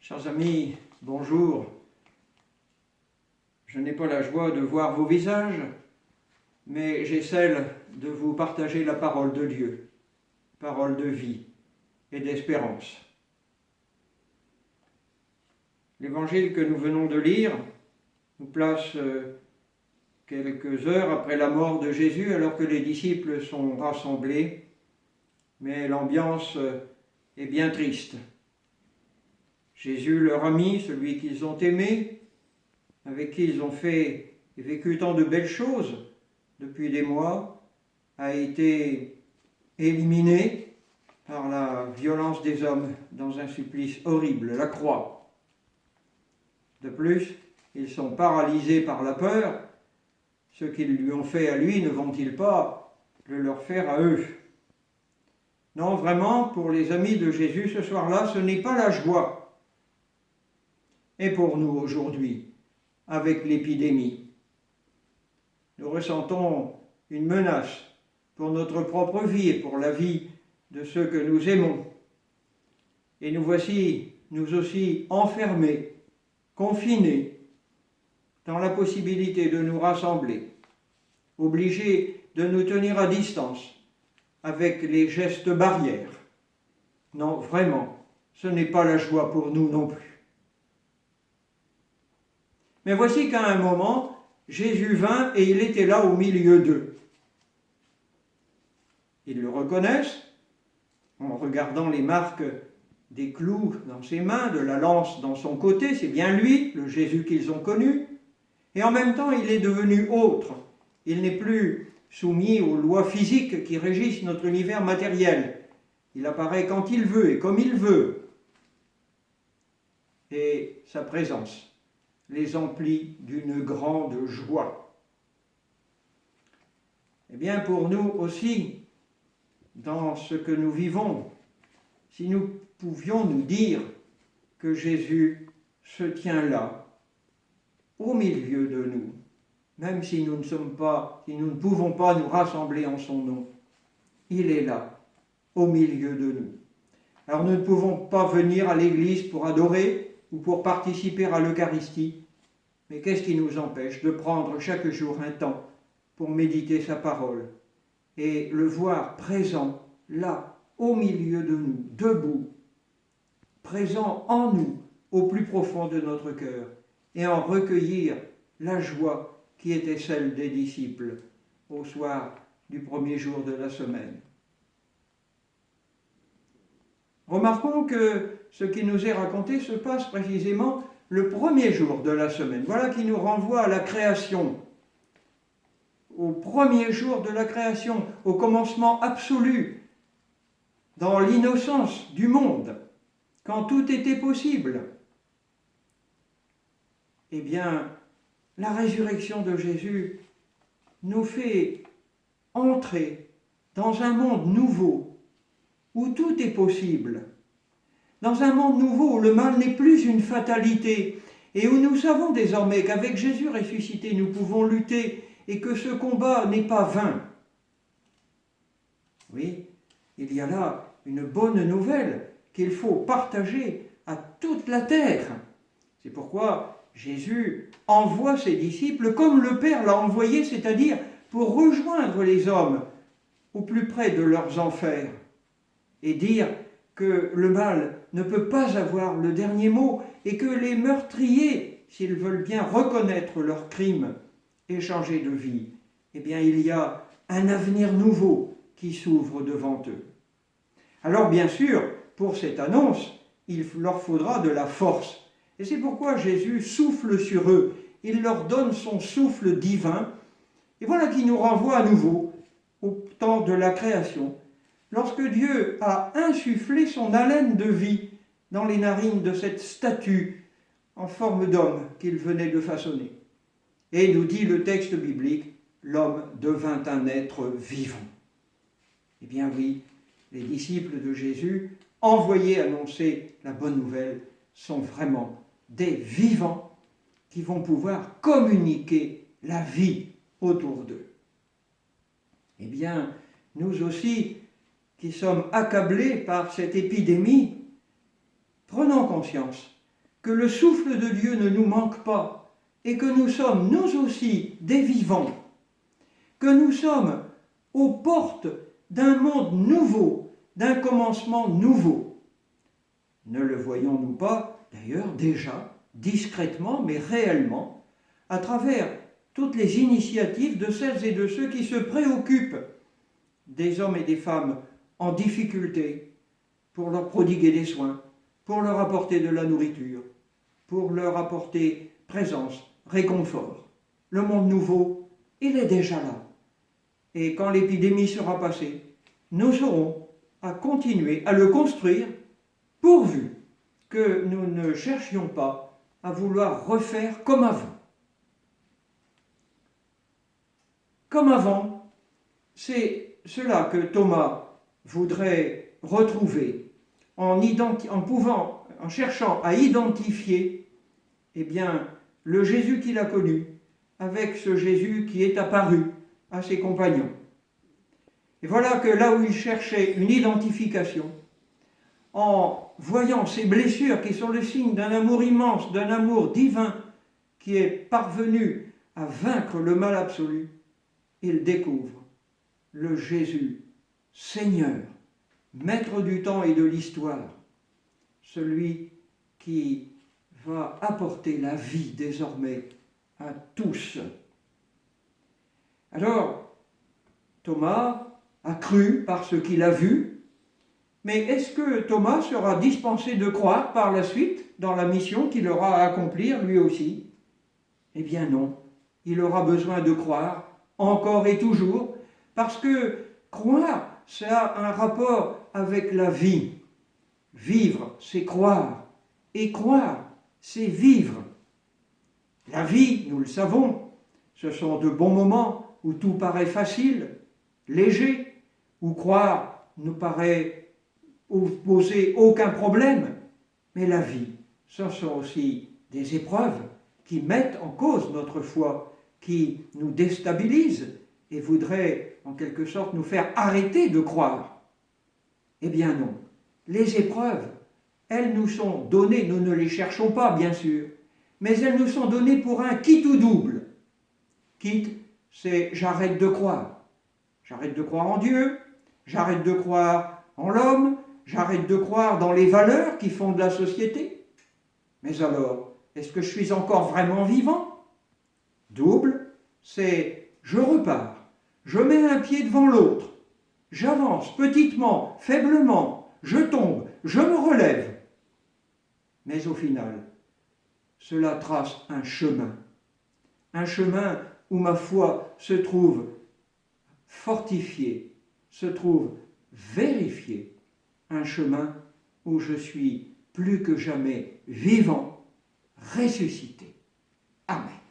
Chers amis, bonjour. Je n'ai pas la joie de voir vos visages, mais j'ai celle de vous partager la parole de Dieu, parole de vie et d'espérance. L'évangile que nous venons de lire nous place quelques heures après la mort de Jésus, alors que les disciples sont rassemblés, mais l'ambiance est bien triste. Jésus, leur ami, celui qu'ils ont aimé, avec qui ils ont fait et vécu tant de belles choses depuis des mois, a été éliminé par la violence des hommes dans un supplice horrible, la croix. De plus, ils sont paralysés par la peur. Ce qu'ils lui ont fait à lui, ne vont-ils pas le leur faire à eux? Non, vraiment, pour les amis de Jésus, ce soir-là, ce n'est pas la joie. Et pour nous aujourd'hui, avec l'épidémie, nous ressentons une menace pour notre propre vie et pour la vie de ceux que nous aimons. Et nous voici, nous aussi, enfermés, confinés, dans la possibilité de nous rassembler, obligés de nous tenir à distance avec les gestes barrières. Non, vraiment, ce n'est pas la joie pour nous non plus. Mais voici qu'à un moment, Jésus vint et il était là au milieu d'eux. Ils le reconnaissent en regardant les marques des clous dans ses mains, de la lance dans son côté, c'est bien lui, le Jésus qu'ils ont connu. Et en même temps, il est devenu autre. Il n'est plus soumis aux lois physiques qui régissent notre univers matériel. Il apparaît quand il veut et comme il veut. Et sa présence les emplit d'une grande joie. Eh bien, pour nous aussi, dans ce que nous vivons, si nous pouvions nous dire que Jésus se tient là, au milieu de nous, même si nous ne pouvons pas nous rassembler en son nom, il est là, au milieu de nous. Alors nous ne pouvons pas venir à l'église pour adorer ou pour participer à l'Eucharistie, mais qu'est-ce qui nous empêche de prendre chaque jour un temps pour méditer sa parole et le voir présent, là, au milieu de nous, debout, présent en nous, au plus profond de notre cœur, et en recueillir la joie qui était celle des disciples au soir du premier jour de la semaine. Remarquons que ce qui nous est raconté se passe précisément le premier jour de la semaine. Voilà qui nous renvoie à la création, au premier jour de la création, au commencement absolu, dans l'innocence du monde, quand tout était possible. Eh bien, la résurrection de Jésus nous fait entrer dans un monde nouveau, où tout est possible. Dans un monde nouveau où le mal n'est plus une fatalité et où nous savons désormais qu'avec Jésus ressuscité, nous pouvons lutter et que ce combat n'est pas vain. Oui, il y a là une bonne nouvelle qu'il faut partager à toute la terre. C'est pourquoi Jésus envoie ses disciples comme le Père l'a envoyé, c'est-à-dire pour rejoindre les hommes au plus près de leurs enfers et dire que le mal ne peut pas avoir le dernier mot et que les meurtriers, s'ils veulent bien reconnaître leurs crimes et changer de vie, eh bien il y a un avenir nouveau qui s'ouvre devant eux. Alors bien sûr, pour cette annonce, il leur faudra de la force. Et c'est pourquoi Jésus souffle sur eux, il leur donne son souffle divin. Et voilà qui nous renvoie à nouveau au temps de la création, lorsque Dieu a insufflé son haleine de vie dans les narines de cette statue en forme d'homme qu'il venait de façonner. Et nous dit le texte biblique, l'homme devint un être vivant. Eh bien oui, les disciples de Jésus, envoyés annoncer la bonne nouvelle, sont vraiment des vivants qui vont pouvoir communiquer la vie autour d'eux. Eh bien, nous aussi, qui sommes accablés par cette épidémie, prenons conscience que le souffle de Dieu ne nous manque pas et que nous sommes nous aussi des vivants, que nous sommes aux portes d'un monde nouveau, d'un commencement nouveau. Ne le voyons-nous pas, d'ailleurs, déjà, discrètement, mais réellement, à travers toutes les initiatives de celles et de ceux qui se préoccupent des hommes et des femmes en difficulté pour leur prodiguer des soins, pour leur apporter de la nourriture, pour leur apporter présence, réconfort. Le monde nouveau, il est déjà là. Et quand l'épidémie sera passée, nous aurons à continuer à le construire pourvu que nous ne cherchions pas à vouloir refaire comme avant. Comme avant, c'est cela que Thomas voudrait retrouver en cherchant à identifier le Jésus qu'il a connu avec ce Jésus qui est apparu à ses compagnons. Et voilà que là où il cherchait une identification, en voyant ces blessures qui sont le signe d'un amour immense, d'un amour divin qui est parvenu à vaincre le mal absolu, il découvre le Jésus, Seigneur, Maître du temps et de l'histoire, celui qui va apporter la vie désormais à tous. Alors, Thomas a cru par ce qu'il a vu, mais est-ce que Thomas sera dispensé de croire par la suite dans la mission qu'il aura à accomplir lui aussi? Eh bien non, il aura besoin de croire encore et toujours, parce que croire, ça a un rapport avec la vie. Vivre, c'est croire, et croire, c'est vivre. La vie, nous le savons, ce sont de bons moments où tout paraît facile, léger, où croire nous paraît poser aucun problème. Mais la vie, ce sont aussi des épreuves qui mettent en cause notre foi, qui nous déstabilisent et voudraient en quelque sorte nous faire arrêter de croire. Eh bien non, les épreuves, elles nous sont données, nous ne les cherchons pas bien sûr, mais elles nous sont données pour un quitte ou double. Quitte, c'est j'arrête de croire. J'arrête de croire en Dieu, j'arrête de croire en l'homme, j'arrête de croire dans les valeurs qui font de la société. Mais alors, est-ce que je suis encore vraiment vivant? Double, c'est je repars, je mets un pied devant l'autre, j'avance petitement, faiblement, je tombe, je me relève. Mais au final, cela trace un chemin où ma foi se trouve fortifiée, se trouve vérifiée, un chemin où je suis plus que jamais vivant, ressuscité. Amen.